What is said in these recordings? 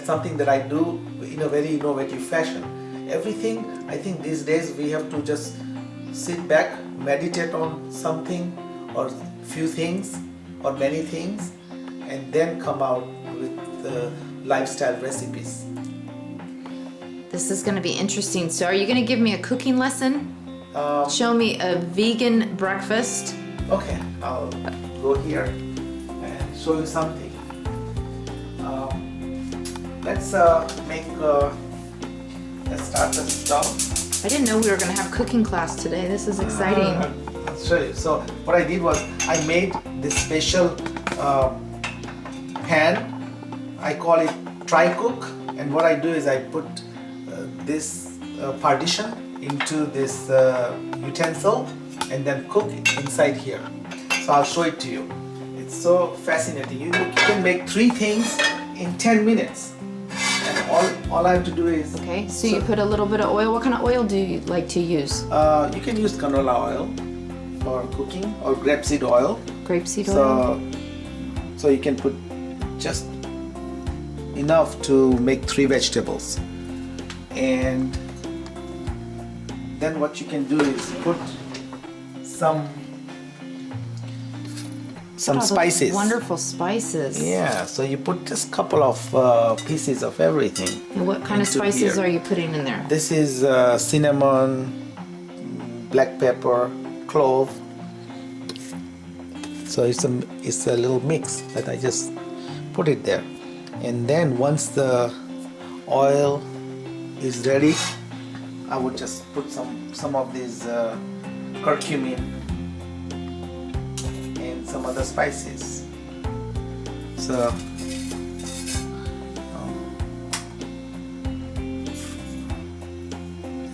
that's something that I do in a very innovative fashion. Everything, I think these days we have to just sit back, meditate on something or few things or many things, and then come out with lifestyle recipes. This is going to be interesting. So are you going to give me a cooking lesson? Show me a vegan breakfast. Okay, I'll go here and show you something. Let's start the stove. I didn't know we were going to have cooking class today. This is exciting. I'll show you. So what I did was I made this special pan. I call it tri-cook, and what I do is I put this partition into this utensil and then cook it inside here. So I'll show it to you. It's so fascinating. You can make 3 things in 10 minutes. And all I have to do is... Okay, so you put a little bit of oil. What kind of oil do you like to use? You can use canola oil for cooking or grapeseed oil. Grapeseed oil? So you can put just enough to make 3 vegetables. And then what you can do is put some spices. Wonderful spices. Yeah, so you put just a couple of pieces of everything. And what kind of spices are you putting in there? This is cinnamon, black pepper, clove. So it's a little mix that I just put it there. And then once the oil is ready, I would just put some of these curcumin and some other spices. So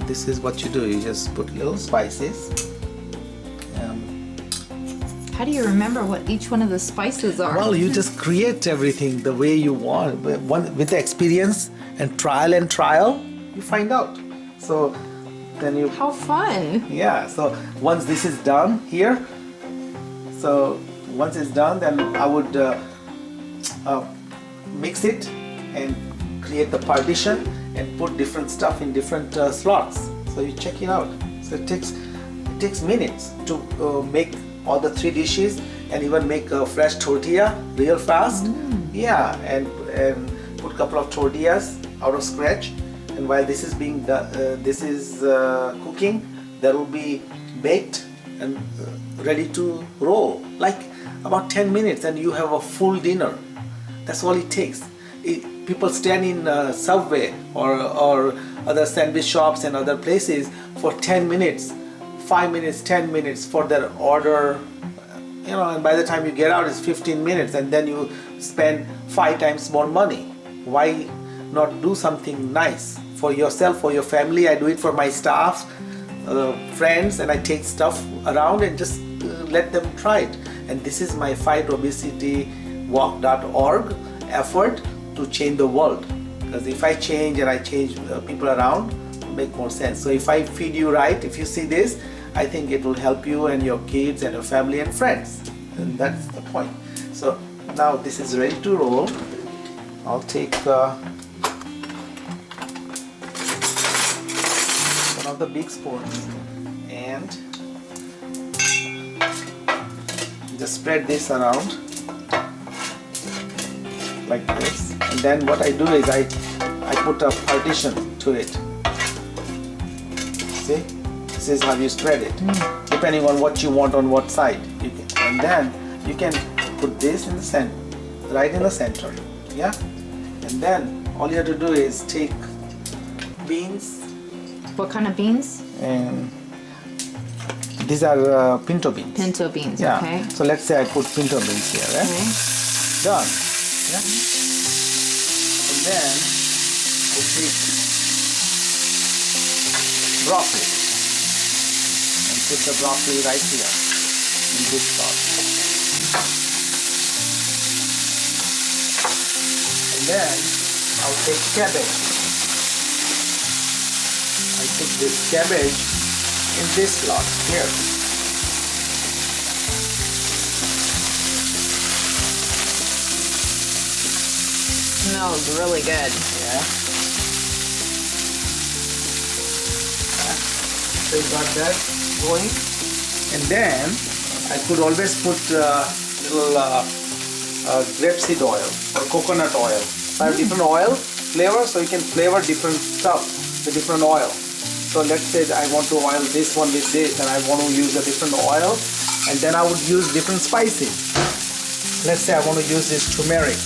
this is what you do. You just put little spices. How do you remember what each one of the spices are? Well, you just create everything the way you want. With the experience and trial, you find out. So then you... How fun! Yeah, so once this is done here, once it's done, then I would mix it and create the partition and put different stuff in different slots. So you check it out. So it takes minutes to make all the 3 dishes and even make a fresh tortilla real fast. Yeah, and put a couple of tortillas out of scratch. And while this is being done, cooking, that will be baked and ready to roll. Like about 10 minutes, and you have a full dinner. That's all it takes. People stand in Subway or other sandwich shops and other places for 10 minutes, 5 minutes, 10 minutes for their order. You know, and by the time you get out, it's 15 minutes, and then you spend 5 times more money. Why not do something nice for yourself, for your family? I do it for my staff, friends, and I take stuff around and just let them try it. And this is my FightObesityWalk.org effort to change the world. Because if I change and I change people around, it will make more sense. So if I feed you right, if you see this, I think it will help you and your kids and your family and friends. And that's the point. So now this is ready to roll. I'll take one of the big spoons and just spread this around like this. And then what I do is I put a partition to it. See? This is how you spread it, depending on what you want on what side. And then you can put this in the center, right in the center. Yeah? And then all you have to do is take beans. What kind of beans? And these are pinto beans. Pinto beans, yeah. Okay. So let's say I put pinto beans here, right? Okay. Done. Yeah? And then I take broccoli. Put the broccoli right here in this pot. And then I'll take cabbage. I put this cabbage in this slot here. smells really good. Yeah. So you got that going. And then I could always put little grapeseed oil or coconut oil. So I have different oil flavors, so you can flavor different stuff with different oil. So let's say that I want to oil this one with this, and I want to use a different oil, and then I would use different spices. Let's say I want to use this turmeric.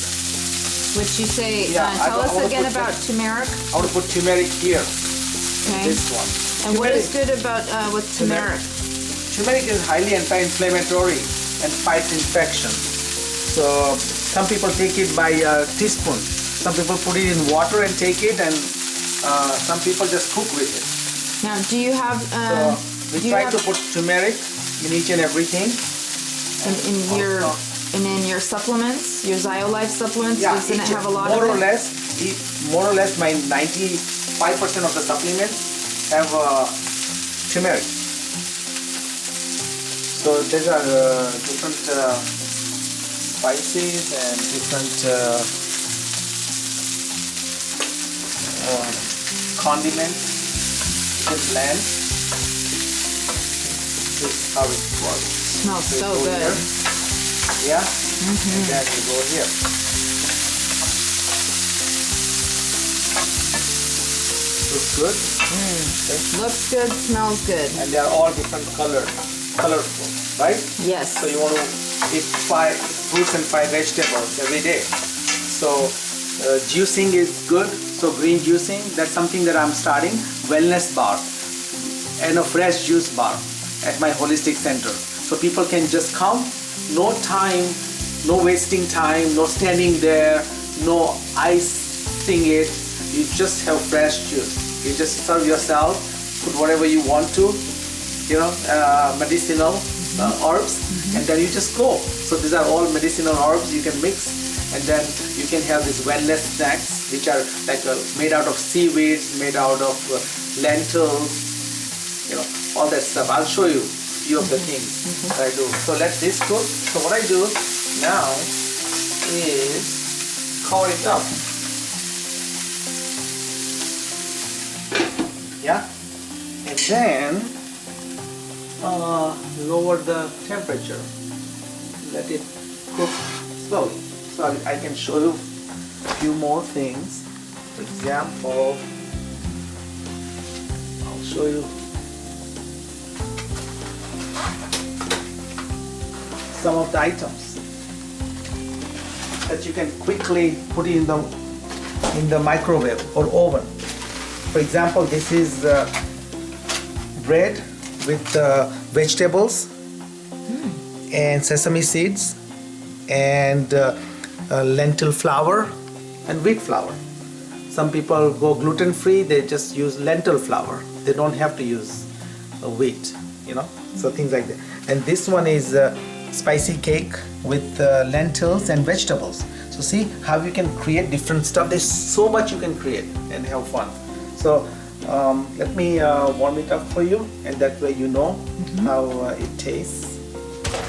Which you say, Yeah, tell I us wanna again put about turmeric. I want to put turmeric here, Okay. this one. And what is Turmeric- good about with turmeric? Turmeric is highly anti-inflammatory and fights infection. So some people take it by a teaspoon. Some people put it in water and take it, and some people just cook with it. Now, do you have? So we do you try have to put turmeric in each and everything. in your supplements, your ZioLife supplements? Yeah, Doesn't it have a lot more of or it? more or less, my 95% of the supplements have turmeric. So these are different spices and different condiments. You can blend. This is how it works. Smells You so go good. here. Yeah. And then you go here. Looks good. Okay. Looks good, smells good. And they are all different colorful, right? Yes. So you want to eat 5 fruits and 5 vegetables every day. So juicing is good. So green juicing, that's something that I'm starting. Wellness bar and a fresh juice bar at my holistic center. So people can just come, no time, no wasting time, no standing there, no icing it. You just have fresh juice. You just serve yourself, put whatever you want to, medicinal herbs, and then you just go. So these are all medicinal herbs you can mix, and then you can have these wellness snacks, which are like made out of seaweeds, made out of lentils, all that stuff. I'll show you a few of the things that I do. So let this cook. So what I do now is cover it up. Yeah, and then lower the temperature. Let it cook slowly. So I can show you a few more things. For example, I'll show you some of the items that you can quickly put in the microwave or oven. For example, this is bread with vegetables and sesame seeds and lentil flour and wheat flour. Some people go gluten-free, they just use lentil flour. They don't have to use wheat, so things like that. And this one is spicy cake with lentils and vegetables. So see how you can create different stuff. There's so much you can create and have fun. So let me warm it up for you, and that way you know how it tastes.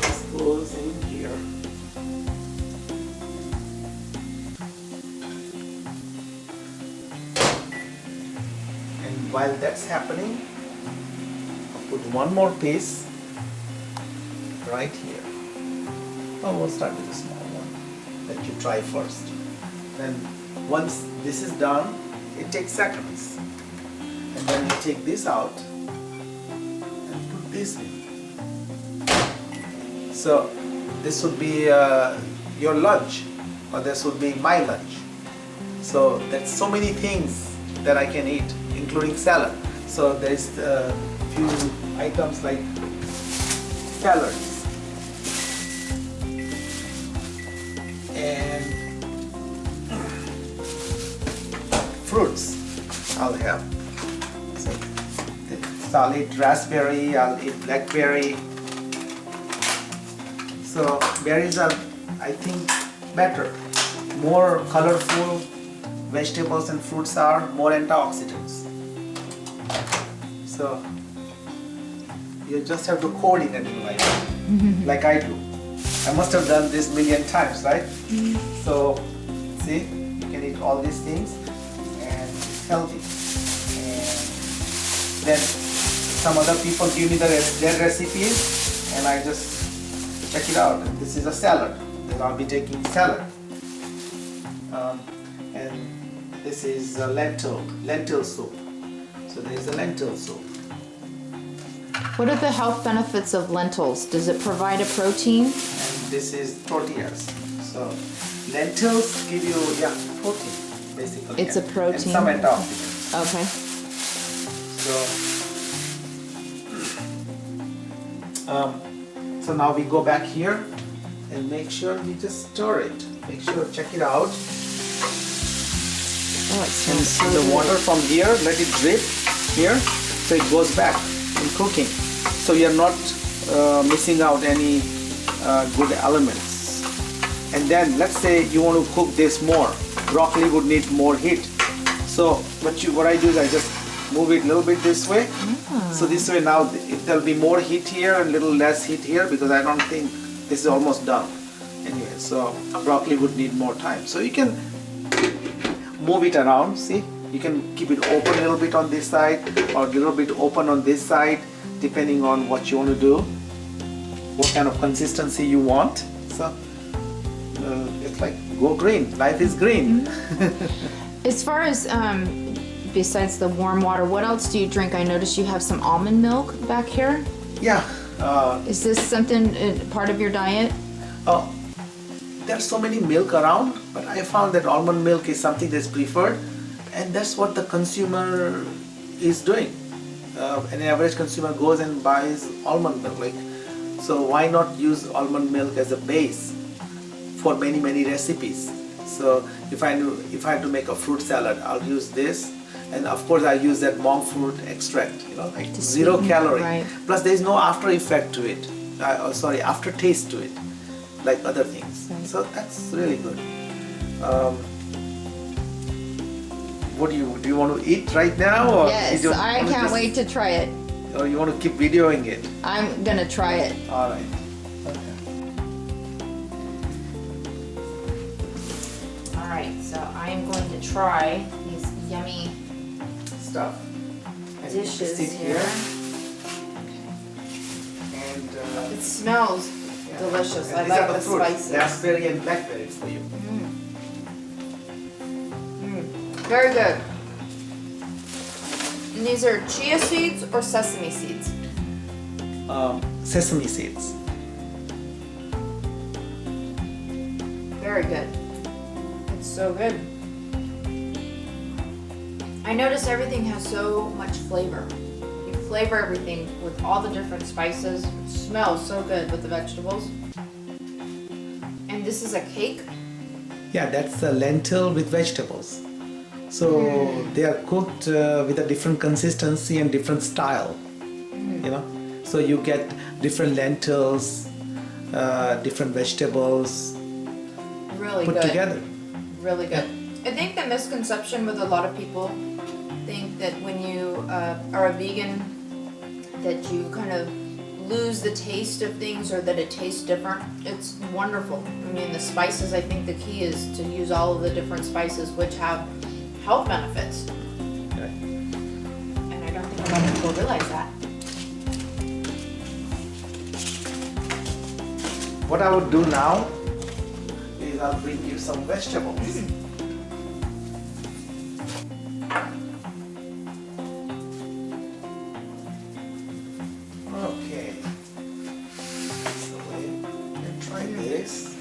This goes in here. And while that's happening, I'll put one more piece right here. Oh, we'll start with a small one that you try first. Then once this is done, it takes seconds. And then you take this out and put this in. So this would be your lunch, or this would be my lunch. So there's so many things that I can eat, including salad. So there's a few items like salads and fruits. I'll have I'll eat raspberry, I'll eat blackberry. So berries are, I think, better. More colorful vegetables and fruits are more antioxidants. So you just have to coordinate in life, like I do. I must have done this 1,000,000 times, right? So see, you can eat eat all these things and it's healthy. And then some other people give me their recipes and I just check it out. And this is a salad. Then I'll be taking salad. And this is a lentil soup. So there's a lentil soup. What are the health benefits of lentils? Does it provide a protein? And this is tortillas. So lentils give you protein basically. It's a protein. And some antioxidants. Okay. So now we go back here and make sure we just stir it. Make sure, check it out. Oh, it And smells so the good. water from here, let it drip here, so it goes back in cooking. So you're not missing out any good elements. And then let's say you want to cook this more. Broccoli would need more heat. So what I do is I just move it a little bit this way. So this way now there'll be more heat here and a little less heat here because I don't think this is almost done. Anyway, so broccoli would need more time. So you can move it around, see? You can keep it open a little bit on this side or a little bit open on this side depending on what you want to do, what kind of consistency you want. So it's like go green, life is green. As far as besides the warm water, what else do you drink? I noticed you have some almond milk back here. Yeah. Is this something part of your diet? There's so many milk around, but I found that almond milk is something that's preferred, and that's what the consumer is doing. An average consumer goes and buys almond milk. So why not use almond milk as a base for many recipes? So if I had to make a fruit salad, I'll use this, and of course I use that monk fruit extract. Like To 0 sweeten, calorie. right. Plus there is no after effect to it. Aftertaste to it, like other things. Right. So that's really good. What do you want to eat right now, or Yes, you I wanna can't just- wait to try it. Or you want to keep videoing it? I'm gonna try it. All right. Okay. All right, so I am going to try these yummy Stuff. And you just dishes sit here. And It smells delicious. and I these are like the fruits, spices. raspberry and blackberry for you. Very good. And these are chia seeds or sesame seeds? Sesame seeds. Very good. It's so good. I notice everything has so much flavor. You flavor everything with all the different spices. It smells so good with the vegetables. And this is a cake? Yeah, that's a lentil with vegetables. So they are cooked with a different consistency and different style. So you get different lentils, different vegetables Really put good. together. Really good. I think the misconception with a lot of people think that when you are a vegan, that you kind of lose the taste of things or that it tastes different. It's wonderful. I mean, the spices, I think the key is to use all of the different spices which have health benefits. Right. And I don't think a lot of people realize that. What I would do now is I'll bring you some vegetables. Okay. So you can try this.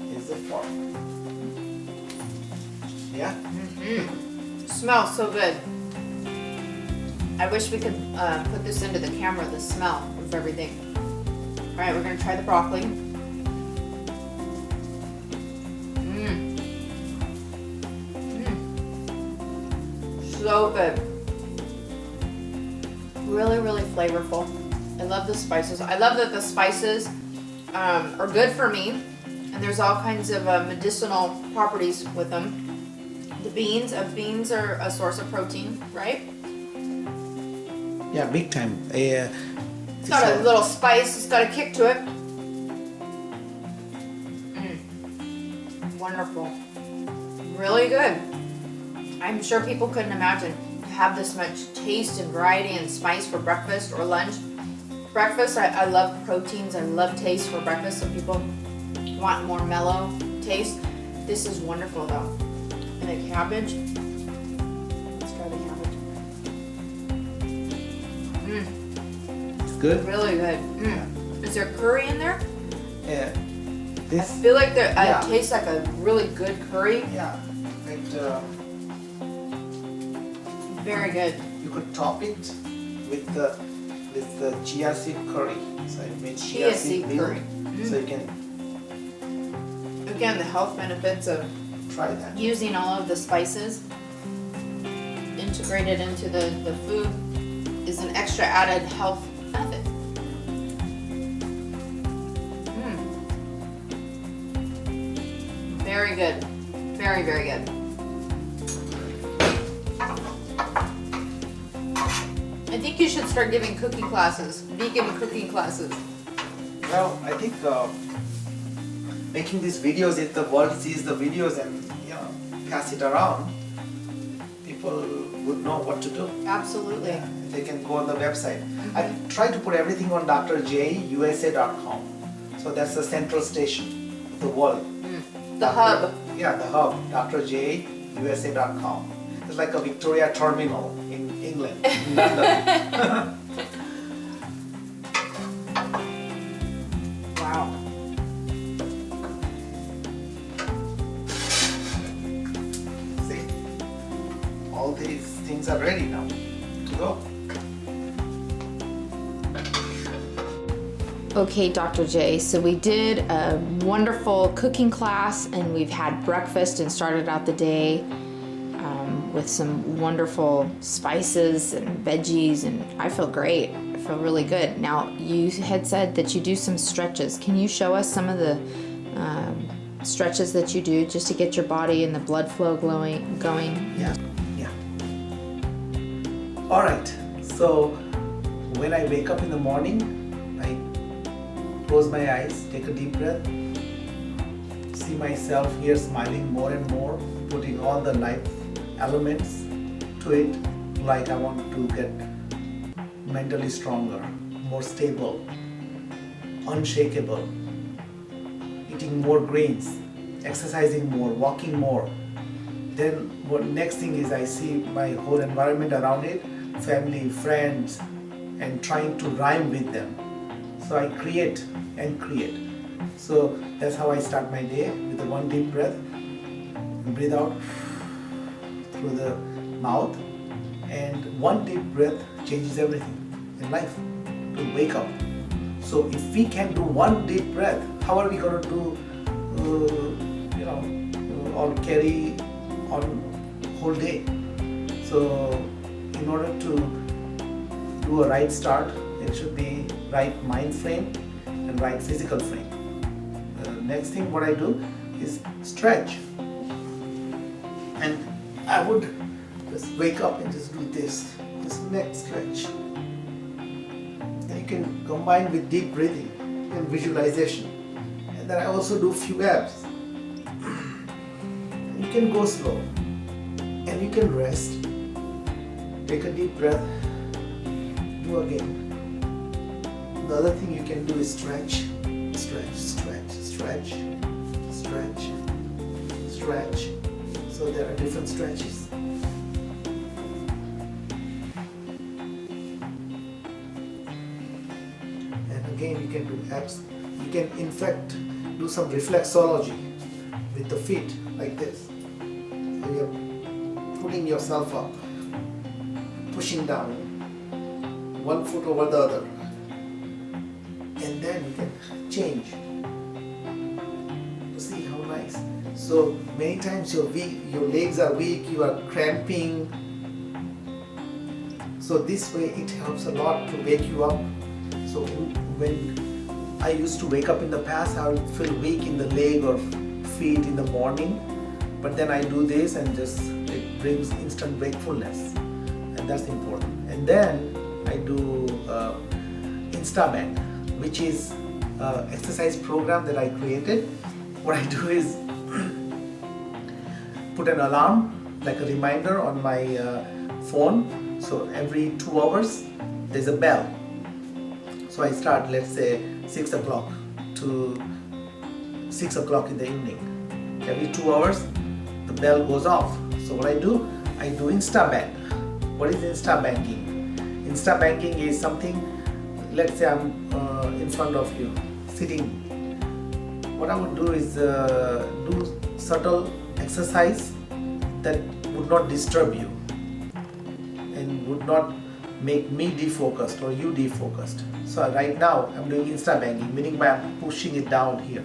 Here's the fork. Yeah? Smells so good. I wish we could put this into the camera, the smell of everything. All right, we're gonna try the broccoli. So good. Really flavorful. I love the spices. I love that the spices are good for me, and there's all kinds of medicinal properties with them. The beans are a source of protein, right? Yeah, big time. It's got a little spice. It's got a kick to it. Wonderful. really good. I'm sure people couldn't imagine to have this much taste and variety and spice for breakfast or lunch. Breakfast, I love proteins, I love taste for breakfast. Some people want more mellow taste. This is wonderful though. And the cabbage. Let's try the cabbage. It's good. Really good. Is there curry in there? Yeah. I This. feel like it Yeah. tastes like a really good curry. Yeah. Very good. You could top it with the chia seed curry. So I made Chia seed meal. curry. So you can Again, the health benefits of try that. using all of the spices integrated into the food is an extra added health benefit. Very good. Very, very good. I think you should start giving cooking classes, vegan cooking classes. Well, I think making these videos, if the world sees the videos and pass it around, people would know what to do. Absolutely. Yeah, they can go on the website. I try to put everything on drjusa.com. So that's the central station of the world. The hub. Yeah, the hub, drjusa.com. It's like a Victoria Terminal in England, in London. Wow. See, all these things are ready now to go. Okay, Dr. J, so we did a wonderful cooking class and we've had breakfast and started out the day with some wonderful spices and veggies, and I feel great. I feel really good. Now, you had said that you do some stretches. Can you show us some of the stretches that you do just to get your body and the blood flow going? Yeah. All right, so when I wake up in the morning, I close my eyes, take a deep breath, see myself here smiling more and more, putting all the life elements to it, like I want to get mentally stronger, more stable, unshakable, eating more greens, exercising more, walking more. Then what next thing is I see my whole environment around it, family, friends, and trying to rhyme with them. So I create and create. So that's how I start my day, with a one deep breath. Breathe out through the mouth, and one deep breath changes everything in life. To wake up. So if we can do one deep breath, how are we going to do, or carry on whole day? So in order to do a right start, it should be right mind frame and right physical frame. Next thing what I do is stretch. And I would just wake up and just do this neck stretch. And you can combine with deep breathing and visualization. And then I also do few abs. And you can go slow. And you can rest. Take a deep breath. Do again. The other thing you can do is stretch, stretch, stretch, stretch, stretch, stretch. So there are different stretches. And again you can do abs. You can in fact do some reflexology with the feet like this. So you're putting yourself up, pushing down, one foot over the other. And then you can change. See how nice. So many times you're weak, your legs are weak, you are cramping. So this way it helps a lot to wake you up. So when I used to wake up in the past, I would feel weak in the leg or feet in the morning. But then I do this and just it brings instant wakefulness. And that's important. And then I do Instaband, which is exercise program that I created. What I do is put an alarm, like a reminder on my phone. So every 2 hours there's a bell. So I start, let's say 6 o'clock to 6 o'clock in the evening. Every 2 hours the bell goes off. So what I do Insta Bank. What is Insta Banking? Insta Banking is something, let's say I'm in front of you, sitting. What I would do is do subtle exercise that would not disturb you and would not make me defocused or you defocused. So right now I'm doing Insta Banking, meaning I'm pushing it down here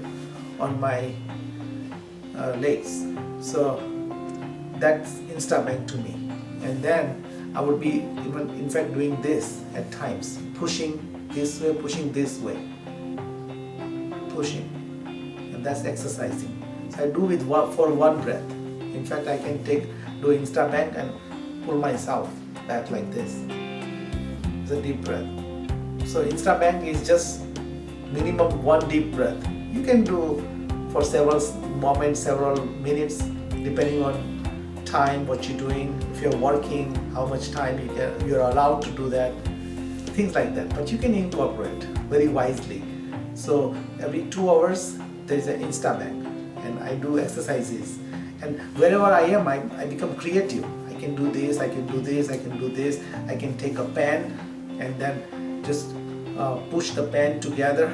on my legs. So that's Insta Bank to me. And then I would be even in fact doing this at times, pushing this way, pushing this way, pushing, and that's exercising. So I do with for one breath. In fact, I can do Insta Bank and pull myself back like this. It's a deep breath. So Insta Bank is just minimum one deep breath. You can do for several moments, several minutes, depending on time, what you're doing, if you're working, how much time you're allowed to do that, things like that. But you can incorporate very wisely. So every 2 hours there's an Insta Bank, and I do exercises. And wherever I am, I become creative. I can do this, I can do this, I can do this. I can take a pen and then just push the pen together,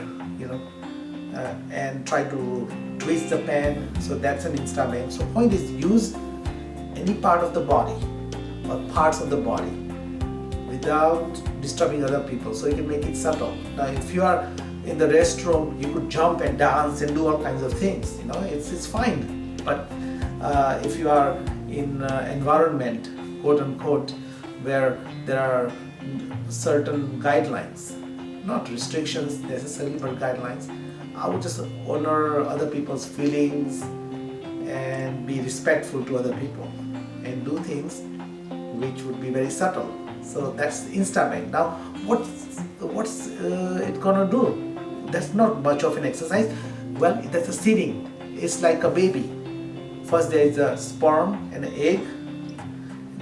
and try to twist the pen. So that's an Insta Bank. So point is, use any part of the body or parts of the body without disturbing other people, so you can make it subtle. Now if you are in the restroom, you could jump and dance and do all kinds of things, it's fine. But if you are in environment, quote unquote, where there are certain guidelines, not restrictions necessarily, but guidelines, I would just honor other people's feelings and be respectful to other people and do things which would be very subtle. So that's Insta Bank. Now what's it gonna do? That's not much of an exercise. Well, that's a seeding. It's like a baby. First there is a sperm and an egg,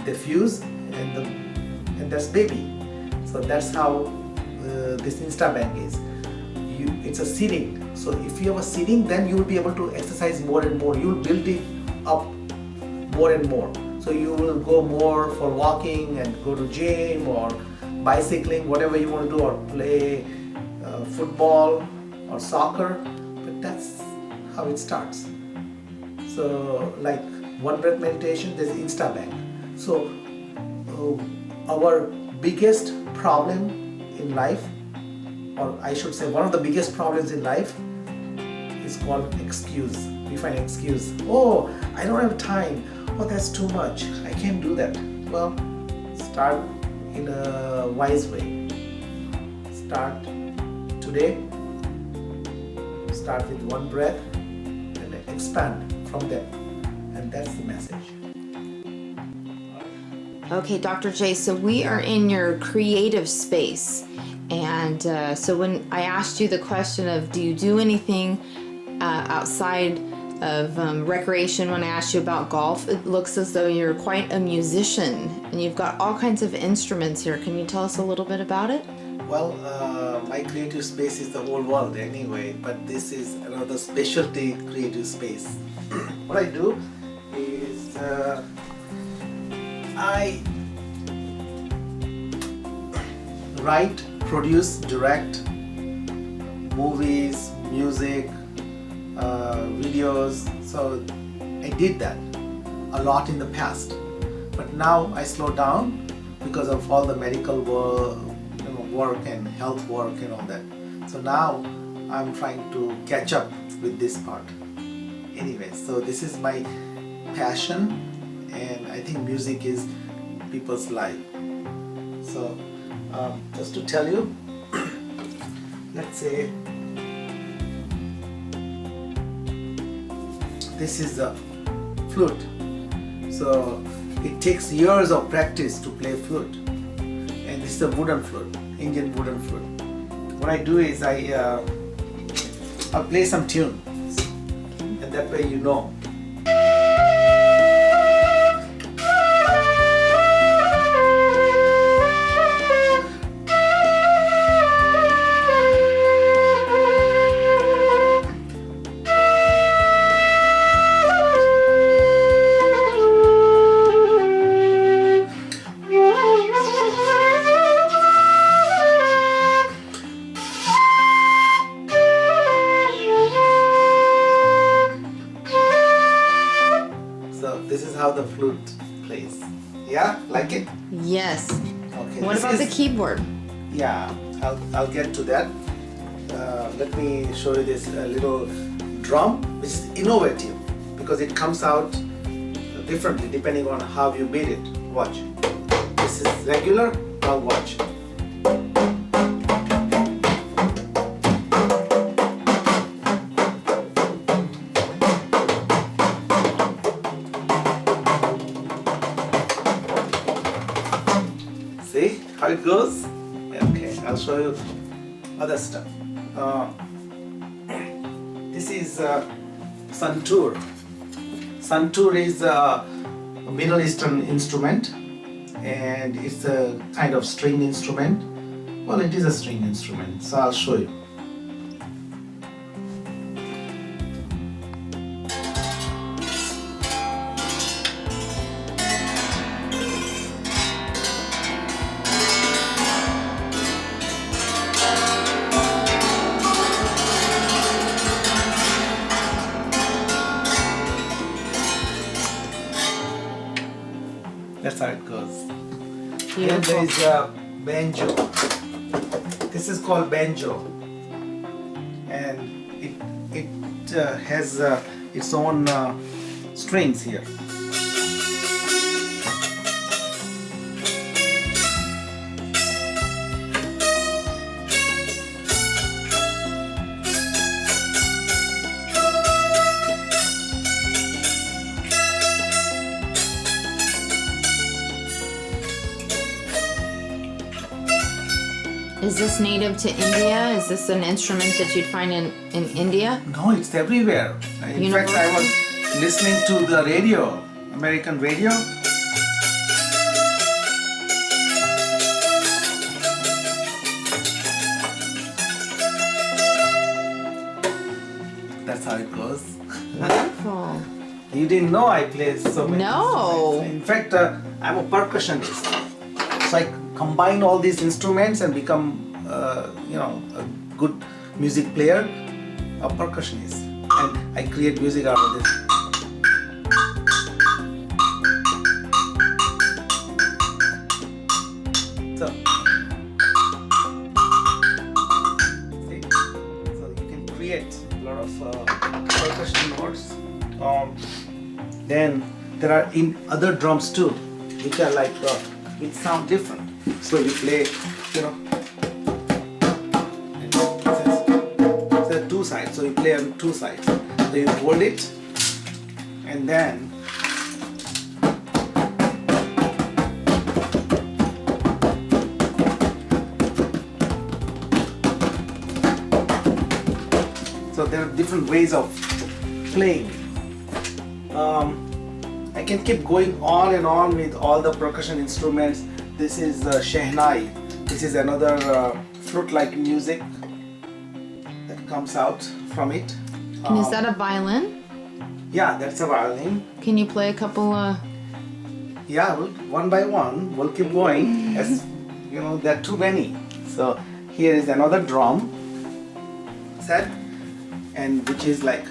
they fuse, and that's baby. So that's how this Insta Bank is. It's a seeding. So if you have a seeding, then you will be able to exercise more and more. You will build it up more and more. So you will go more for walking and go to gym or bicycling, whatever you want to do, or play football or soccer. But that's how it starts. So like one breath meditation, there's Insta Bank. So our biggest problem in life, or I should say one of the biggest problems in life, is called excuse. We find excuse. Oh, I don't have time. Oh, that's too much. I can't do that. Well, start in a wise way. Start today. Start with one breath and expand from there. And that's the message. Okay, Dr. J, so we are in your creative space. And so when I asked you the question of, do you do anything outside of recreation, when I asked you about golf, it looks as though you're quite a musician and you've got all kinds of instruments here. Can you tell us a little bit about it? Well, my creative space is the whole world anyway, but this is another specialty creative space. What I do is I write, produce, direct movies, music, videos. So I did that a lot in the past, but now I slow down because of all the medical work and health work and all that. So now I'm trying to catch up with this part. Anyway, so this is my passion, and I think music is people's life. So just to tell you, let's say this is a flute. So it takes years of practice to play flute, and this is a wooden flute, Indian wooden flute. What I do is I'll play some tune, and that way you know. the flute plays. Yeah, like it? Yes. Okay. What this about the is- keyboard? Yeah, I'll get to that. Let me show you this little drum, which is innovative because it comes out differently depending on how you beat it. Watch. This is regular. Now watch. See how it goes? Okay, I'll show you other stuff. This is santur. Santur is a Middle Eastern instrument, and it's a kind of string instrument. Well, it is a string instrument, so I'll show you. That's how it goes. Then there is a banjo. This is called banjo, and it has its own strings here. Is this native to India? Is this an instrument that you'd find in India? No, it's everywhere. In fact, I was listening to the radio, American radio. That's how it goes. Wonderful. You didn't know I play so many No. instruments. In fact, I'm a percussionist. So I combine all these instruments and become, a good music player, a percussionist. And I create music out of this. So, see? So you can create a lot of percussion notes. Then there are in other drums too, which are like which sound different. So you play, and there are two sides. So you play on two sides. So you hold it, and then so there are different ways of playing. I can keep going on and on with all the percussion instruments. This is shehnai. This is another flute-like music that comes out from it. And is that a violin? Yeah, that's a violin. Can you play a couple? Yeah, one by one, we'll keep going. As there are too many. So here is another drum set, and which is like.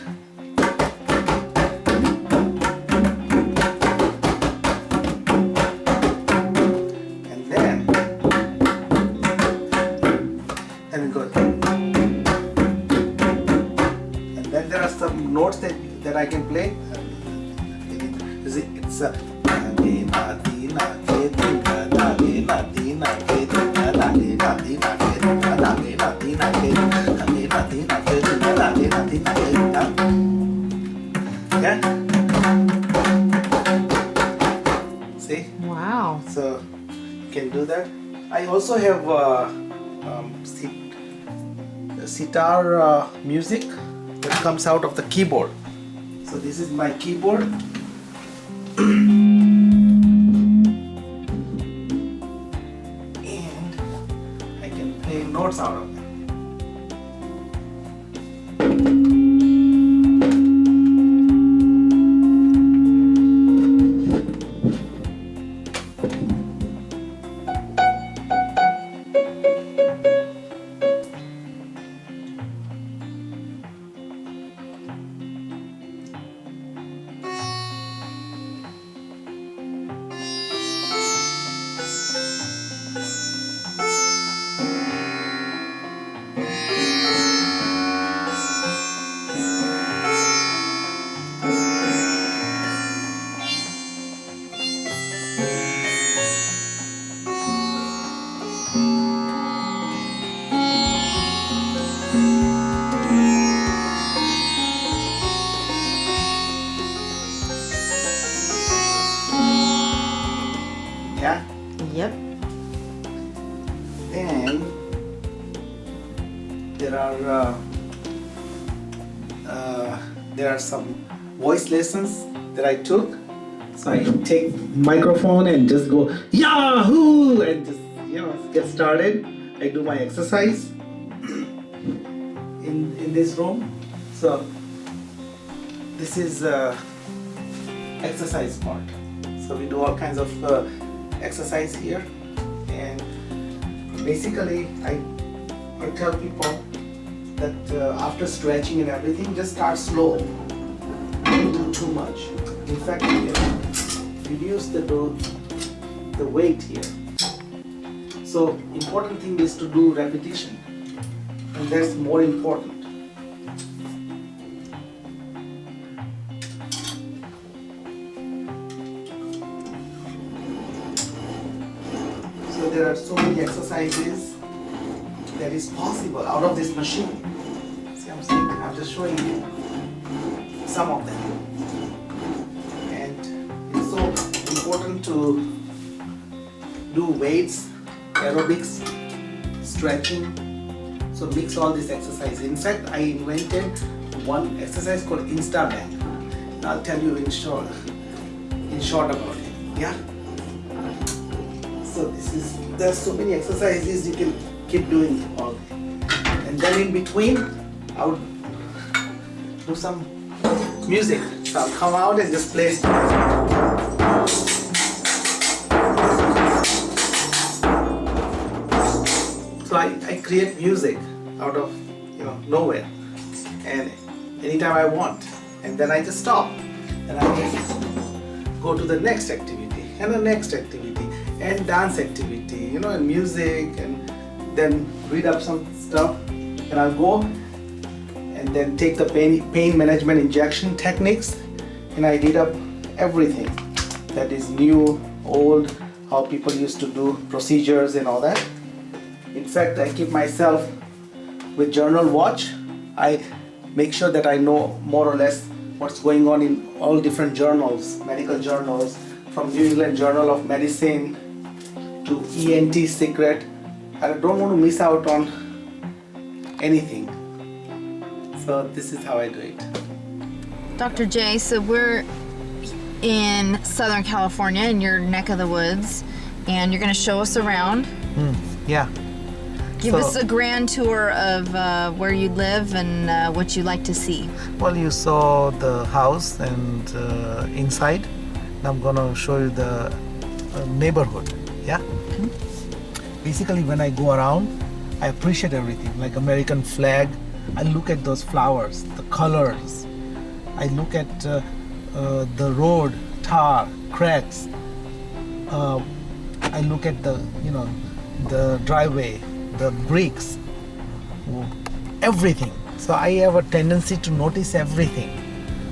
Notes that I can play. It's yeah. See? Wow. So you can do that. I also have sitar music that comes out of the keyboard. So this is my keyboard. And I can play notes out of it. there are some voice lessons that I took. So I take microphone and just go Yahoo and just get started. I do my exercise in this room. So this is exercise part. So we do all kinds of exercise here, and basically I tell people that after stretching and everything, just start slow. Don't do too much. In fact, reduce the weight here. So important thing is to do repetition, and that's more important. So there are so many exercises that is possible out of this machine. See, I'm just showing you some of them. And it's so important to do weights, aerobics, stretching. So mix all these exercises. In fact, I invented one exercise called Instaband. I'll tell you in short about it. Yeah. So there's so many exercises you can keep doing all day. And then in between, I would do some music. So I'll come out and just play. So I create music out of nowhere, and anytime I want, and then I just stop, and I go to the next activity and the next activity and dance activity, and music, and then read up some stuff, and I'll go and then take the pain management injection techniques, and I read up everything that is new, old, how people used to do procedures and all that. In fact, I keep myself with journal watch. I make sure that I know more or less what's going on in all different journals, medical journals, from New England Journal of Medicine to ENT Secret. I don't want to miss out on anything. So this is how I do it. Dr. J, so we're in Southern California, in your neck of the woods, and you're going to show us around. Yeah. Give us a grand tour of where you live and what you like to see. Well, you saw the house and inside. Now I'm gonna show you the neighborhood. Yeah. Mm-hmm. Basically, when I go around, I appreciate everything. Like American flag, I look at those flowers, the colors. I look at the road, tar, cracks. I look at the driveway, the bricks, everything. So I have a tendency to notice everything.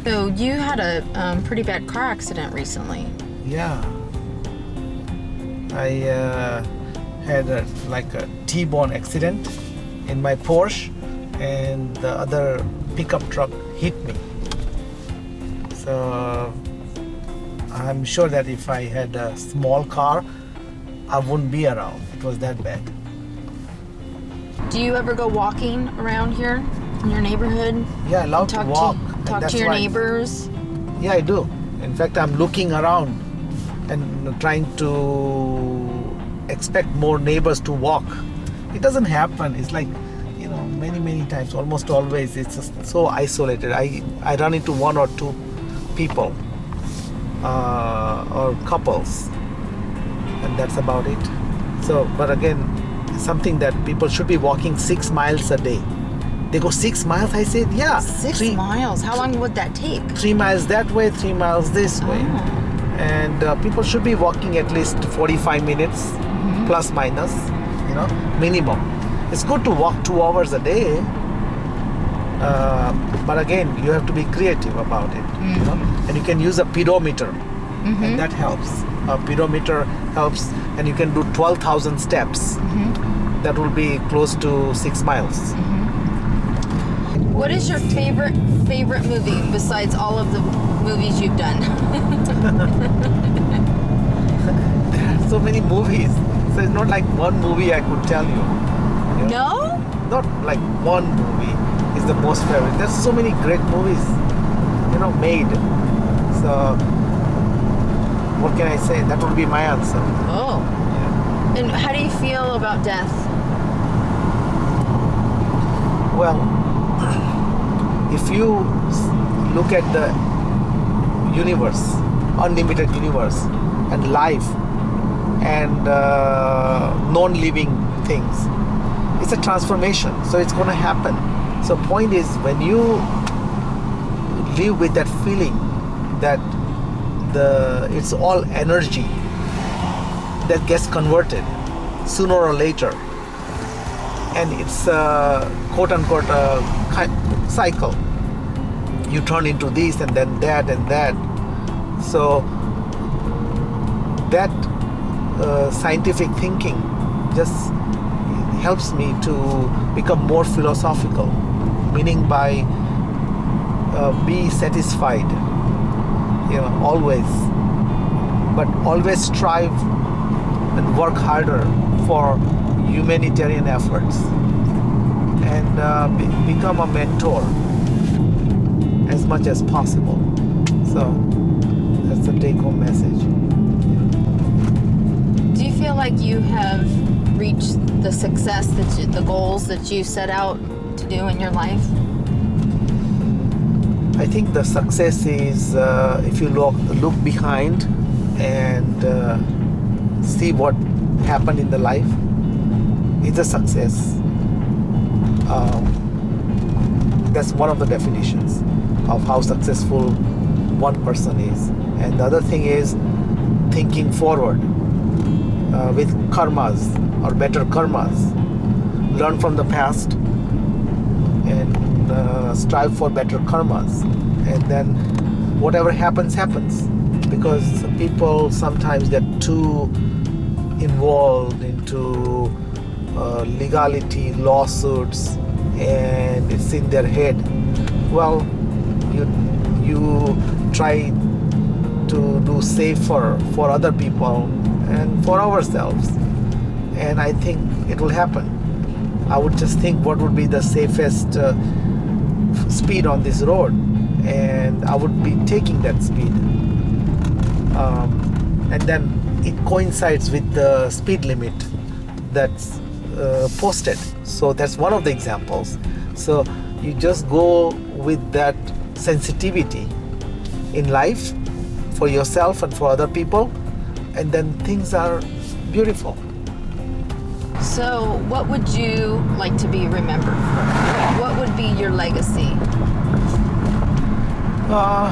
So you had a pretty bad car accident recently. Yeah. I had a T-bone accident in my Porsche, and the other pickup truck hit me. So I'm sure that if I had a small car, I wouldn't be around. It was that bad. Do you ever go walking around here in your neighborhood? Yeah, I love to walk. Talk to your neighbors? Yeah, I do. In fact, I'm looking around and trying to expect more neighbors to walk. It doesn't happen. It's like, many times, almost always, it's just so isolated. I run into one or two people or couples, and that's about it. So, but again, something that people should be walking 6 miles a day. They go 6 miles? I said, yeah. 6 miles? How long would that take? 3 miles that way, 3 miles this way. And people should be walking at least 45 minutes, plus minus, minimum. It's good to walk 2 hours a day. But again, you have to be creative about it. And you can use a pedometer, and that helps. A pedometer helps, and you can do 12,000 steps. That will be close to 6 miles. What is your favorite movie besides all of the movies you've done? There are so many movies. So it's not like one movie I could tell you. No? not like one movie is the most favorite. There's so many great movies, made. So what can I say? That would be my answer. Oh. Yeah. And how do you feel about death? Well, if you look at the universe, unlimited universe, and life, and non-living things, it's a transformation. So it's going to happen. So point is, when you live with that feeling that it's all energy that gets converted sooner or later, and it's a quote-unquote cycle. You turn into this and then that and that. So that scientific thinking just helps me to become more philosophical, meaning by be satisfied, always, but always strive and work harder for humanitarian efforts, and become a mentor as much as possible. So that's the take-home message. Do you feel like you have reached the success the goals that you set out to do in your life? I think the success is if you look behind and see what happened in the life, it's a success. That's one of the definitions of how successful one person is. And the other thing is thinking forward with karmas or better karmas. Learn from the past and strive for better karmas, and then whatever happens, because people sometimes get too involved into legality, lawsuits, and it's in their head. Well, you try to do safer for other people and for ourselves, and I think it will happen. I would just think what would be the safest speed on this road, and I would be taking that speed, and then it coincides with the speed limit that's posted. So that's one of the examples. So you just go with that sensitivity in life for yourself and for other people, and then things are beautiful. So what would you like to be remembered for? What would be your legacy? I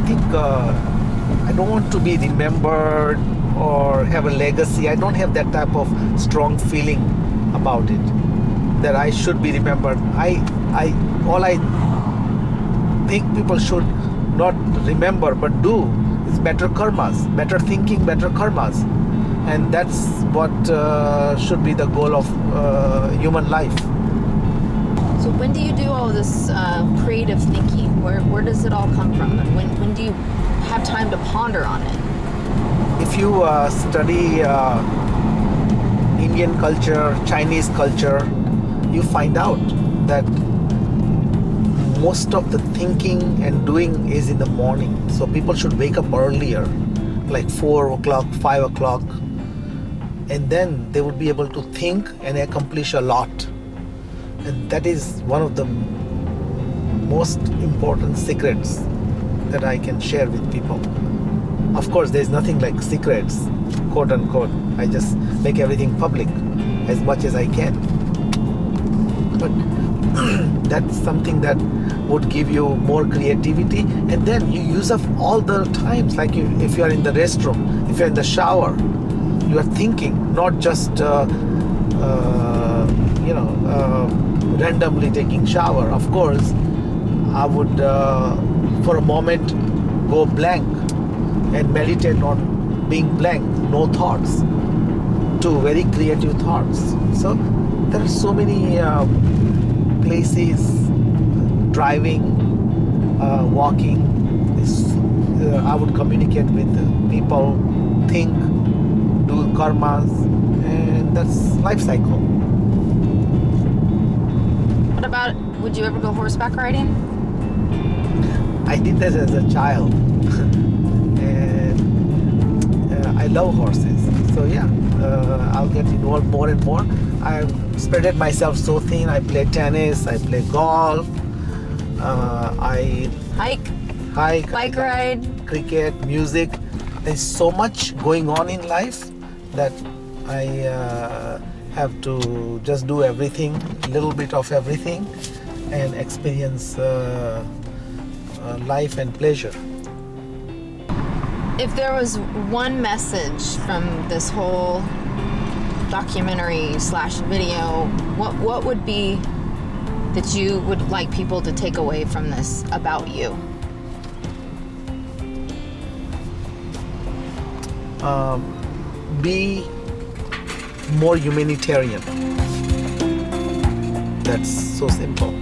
think I don't want to be remembered or have a legacy. I don't have that type of strong feeling about it, that I should be remembered. All I think people should not remember but do is better karmas, better thinking, better karmas. And that's what should be the goal of human life. So when do you do all this creative thinking? Where does it all come from? And when do you have time to ponder on it? If you study Indian culture, Chinese culture, you find out that most of the thinking and doing is in the morning. So people should wake up earlier, like 4 o'clock, 5 o'clock, and then they would be able to think and accomplish a lot. And that is one of the most important secrets that I can share with people. Of course, there's nothing like secrets, quote unquote. I just make everything public as much as I can. But that's something that would give you more creativity, and then you use up all the times. Like if you are in the restroom, if you're in the shower, you are thinking, not just randomly taking shower. Of course, I would for a moment go blank and meditate on being blank, no thoughts, to very creative thoughts. So there are so many places, driving, walking. I would communicate with people, think, do karmas, and that's life cycle. Would you ever go horseback riding? I did that as a child, and I love horses. So yeah, I'll get involved more and more. I've spreaded myself so thin. I play tennis, I play golf, I Hike, hike, bike ride. cricket, music. There's so much going on in life that I have to just do everything, little bit of everything, and experience life and pleasure. If there was one message from this whole documentary / video, what would be that you would like people to take away from this about you? Be more humanitarian. That's so simple.